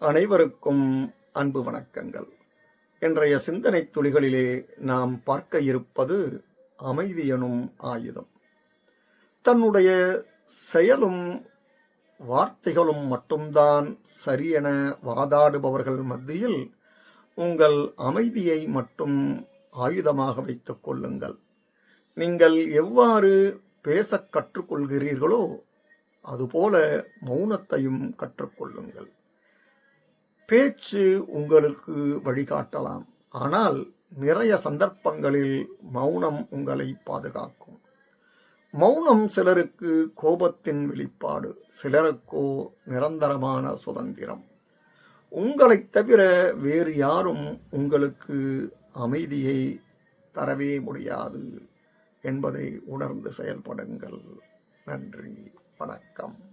அனைவருக்கும் அன்பு வணக்கங்கள். இன்றைய சிந்தனை துளிகளிலே நாம் பார்க்க இருப்பது அமைதி எனும் ஆயுதம். தன்னுடைய செயலும் வார்த்தைகளும் மட்டும்தான் சரியென வாதாடுபவர்கள் மத்தியில் உங்கள் அமைதியை மட்டும் ஆயுதமாக வைத்துக் கொள்ளுங்கள். நீங்கள் எவ்வாறு பேசக் கற்றுக்கொள்கிறீர்களோ அதுபோல மௌனத்தையும் கற்றுக்கொள்ளுங்கள். பேச்சு உங்களுக்கு வழிகாட்டலாம், ஆனால் நிறைய சந்தர்ப்பங்களில் மௌனம் உங்களை பாதுகாக்கும். மௌனம் சிலருக்கு கோபத்தின் வெளிப்பாடு, சிலருக்கோ நிரந்தரமான சுதந்திரம். உங்களைத் தவிர வேறு யாரும் உங்களுக்கு அமைதியை தரவே முடியாது என்பதை உணர்ந்து செயல்படுங்கள். நன்றி, வணக்கம்.